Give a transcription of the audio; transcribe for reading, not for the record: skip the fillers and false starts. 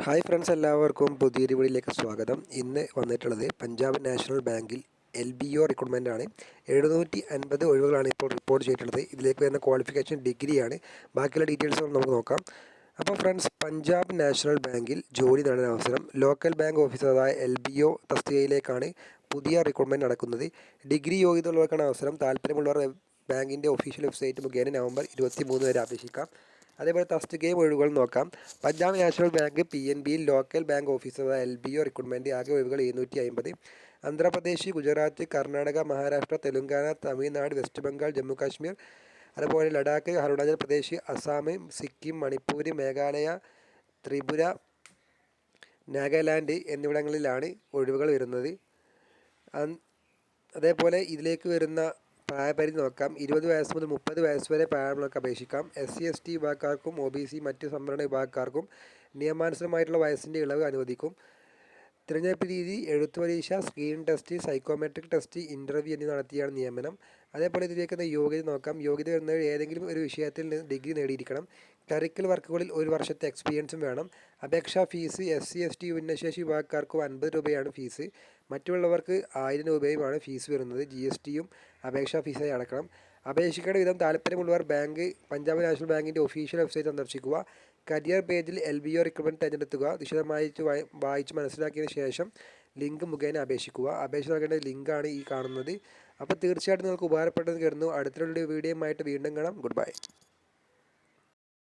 Hi friends, എല്ലാവർക്കും പുതിയൊരു വീഡിയോയിലേക്ക് സ്വാഗതം. ഇന്ന് വന്നിട്ടുള്ളത് പഞ്ചാബ് നാഷണൽ ബാങ്കിൽ LBO റിക്രൂട്ട്മെൻ്റ് ആണ്. 750 ഒഴിവുകളാണ് ഇപ്പോൾ റിപ്പോർട്ട് ചെയ്തിട്ടുള്ളത്. ഇതിലേക്ക് വരുന്ന ക്വാളിഫിക്കേഷൻ ഡിഗ്രിയാണ്. ബാക്കിയുള്ള ഡീറ്റെയിൽസ് നമുക്ക് നോക്കാം. അപ്പോൾ ഫ്രണ്ട്സ്, പഞ്ചാബ് നാഷണൽ ബാങ്കിൽ ജോലി നേടാൻ അവസരം ലോക്കൽ ബാങ്ക് ഓഫീസറായ LBO തസ്തികയിലേക്കാണ് പുതിയ റിക്രൂട്ട്മെൻറ്റ് നടക്കുന്നത്. ഡിഗ്രി യോഗ്യത ഉള്ളവർക്കാണ് അവസരം. താല്പര്യമുള്ളവർ ബാങ്കിൻ്റെ ഒഫീഷ്യൽ വെബ്സൈറ്റ് മുഖേന നവംബർ 23 വരെ അപേക്ഷിക്കാം. അതേപോലെ തസ്തികയും ഒഴിവുകൾ നോക്കാം. Punjab national bank PNBയിൽ local bank ഓഫീസറായ LBO റിക്രൂട്ട്മെൻറ്റ്. ആകെ ഒഴിവുകൾ 750. ആന്ധ്രാപ്രദേശ്, ഗുജറാത്ത്, കർണാടക, മഹാരാഷ്ട്ര, തെലുങ്കാന, തമിഴ്നാട്, വെസ്റ്റ് ബംഗാൾ, ജമ്മു കാശ്മീർ, അതുപോലെ ലഡാക്ക്, അരുണാചൽ പ്രദേശ്, അസാം, സിക്കിം, മണിപ്പൂർ, മേഘാലയ, ത്രിപുര, നാഗാലാൻഡ് എന്നിവിടങ്ങളിലാണ് ഒഴിവുകൾ വരുന്നത്. അതേപോലെ ഇതിലേക്ക് വരുന്ന പ്രായപരിധി നോക്കാം. 20 വയസ്സ് മുതൽ 30 വയസ്സ് വരെ പ്രായമുള്ളവർക്ക് അപേക്ഷിക്കാം. SC/ST വിഭാഗക്കാർക്കും OBC മറ്റ് സംവരണ വിഭാഗക്കാർക്കും നിയമാനുസൃതമായിട്ടുള്ള വയസ്സിൻ്റെ ഇളവ് അനുവദിക്കും. തിരഞ്ഞെടുപ്പ് രീതി എഴുത്ത് പരീക്ഷ, screen test, psychometric test, interview എന്നിവ നടത്തിയാണ് നിയമനം. അതേപോലെ ഇതിലേക്ക് യോഗ്യത നോക്കാം. യോഗ്യത വരുന്നത് ഏതെങ്കിലും ഒരു വിഷയത്തിൽ നിന്ന് ഡിഗ്രി നേടിയിരിക്കണം. ക്ലറിക്കൽ വർക്കുകളിൽ 1 വർഷത്തെ എക്സ്പീരിയൻസും വേണം. അപേക്ഷാ ഫീസ് SC/ST ഭിന്നശേഷി വിഭാഗക്കാർക്ക് 50 രൂപയാണ് ഫീസ്. മറ്റുള്ളവർക്ക് 1000 രൂപയുമാണ് ഫീസ് വരുന്നത്. GSTയും അപേക്ഷാ ഫീസായി അടക്കണം. അപേക്ഷിക്കേണ്ട വിധം താല്പര്യമുള്ളവർ പഞ്ചാബ് നാഷണൽ ബാങ്കിൻ്റെ ഒഫീഷ്യൽ വെബ്സൈറ്റ് സന്ദർശിക്കുക. കരിയർ പേജിൽ LBO റിക്രൂട്ട്മെൻറ്റ് തിരഞ്ഞെടുക്കുക. വിശദമായിട്ട് വായിച്ച് മനസ്സിലാക്കിയതിന് ശേഷം ലിങ്ക് മുഖേന അപേക്ഷിക്കുക. അപേക്ഷ നൽകേണ്ട ലിങ്കാണ് ഈ കാണുന്നത്. അപ്പോൾ തീർച്ചയായിട്ടും നിങ്ങൾക്ക് ഉപകാരപ്പെട്ടെന്ന് കരുതുന്നു. അടുത്തുള്ള വീഡിയോയുമായിട്ട് വീണ്ടും കാണാം. Good bye.